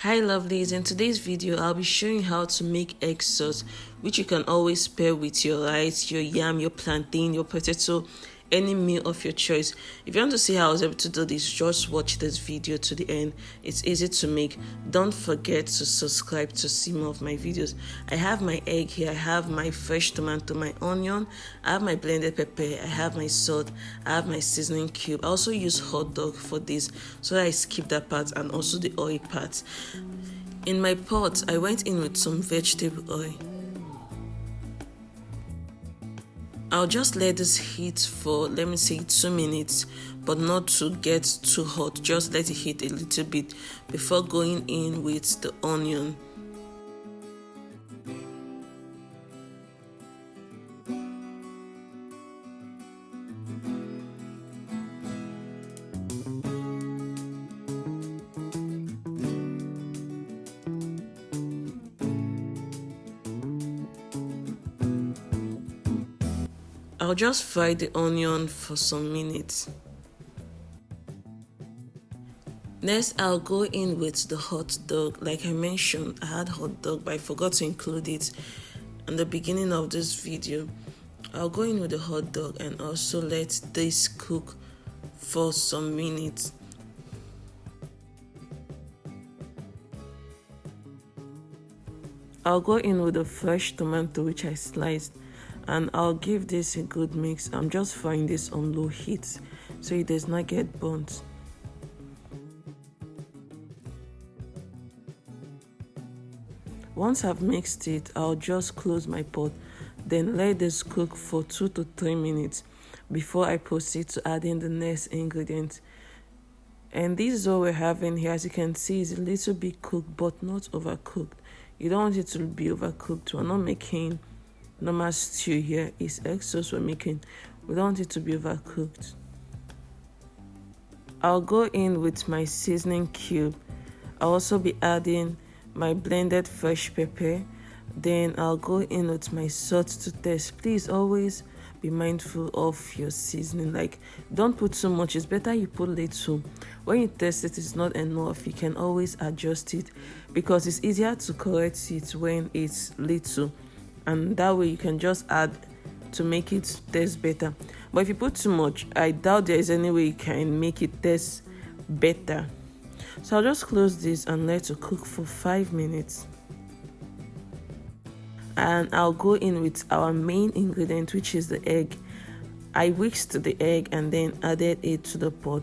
Hi lovelies, in today's video I'll be showing how to make egg sauce, which you can always pair with your rice, your yam, your plantain, your potato, any meal of your choice. If you want to see how I was able to do this, just watch this video to the end. It's easy to make. Don't forget to subscribe to see more of my videos. I have my egg here, I have my fresh tomato, my onion, I have my blended pepper, I have my salt, I have my seasoning cube. I also use hot dog for this, so I skip that part and also the oil part. In my pot, I went in with some vegetable oil. I'll just let this heat for, let me say, 2 minutes, but not to get too hot. Just let it heat a little bit before going in with the onion. I'll just fry the onion for some minutes. Next, I'll go in with the hot dog. Like I mentioned, I had hot dog, but I forgot to include it in the beginning of this video. I'll go in with the hot dog and also let this cook for some minutes. I'll go in with the fresh tomato which I sliced, and I'll give this a good mix. I'm just frying this on low heat so it does not get burnt. Once I've mixed it, I'll just close my pot, then let this cook for 2 to 3 minutes before I proceed to add in the next ingredient. And this is all we're having here. As you can see, it's a little bit cooked but not overcooked. You don't want it to be overcooked. We're not making normal stew here. It's egg sauce we're making. We don't want it to be overcooked. I'll go in with my seasoning cube. I'll also be adding my blended fresh pepper. Then I'll go in with my salt to taste. Please always be mindful of your seasoning. Like, don't put too much. It's better you put little. When you taste it, it's not enough. You can always adjust it because it's easier to correct it when it's little. And that way you can just add to make it taste better. But if you put too much, I doubt there is any way you can make it taste better. So I'll just close this and let it cook for 5 minutes. And I'll go in with our main ingredient, which is the egg. I whisked the egg and then added it to the pot.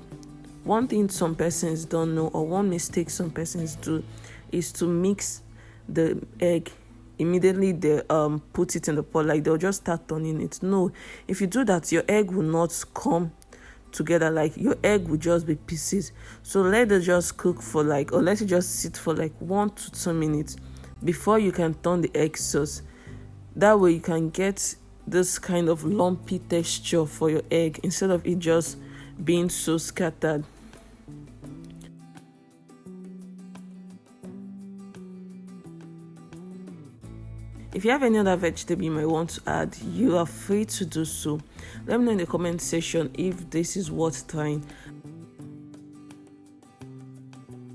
One thing some persons don't know, or one mistake some persons do, is to mix the egg immediately they put it in the pot. Like, they'll just start turning it. No, if you do that, your egg will not come together. Like, your egg will just be pieces. So let it just cook for or let it just sit for 1 to 2 minutes before you can turn the egg sauce. That way you can get this kind of lumpy texture for your egg instead of it just being so scattered. If you have any other vegetable you might want to add, you are free to do so. Let me know in the comment section if this is worth trying.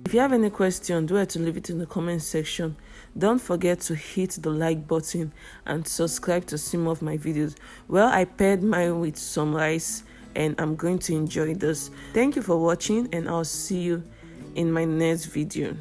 If you have any question, do have to leave it in the comment section. Don't forget to hit the like button and subscribe to see more of my videos. Well, I paired mine with some rice and I'm going to enjoy this. Thank you for watching and I'll see you in my next video.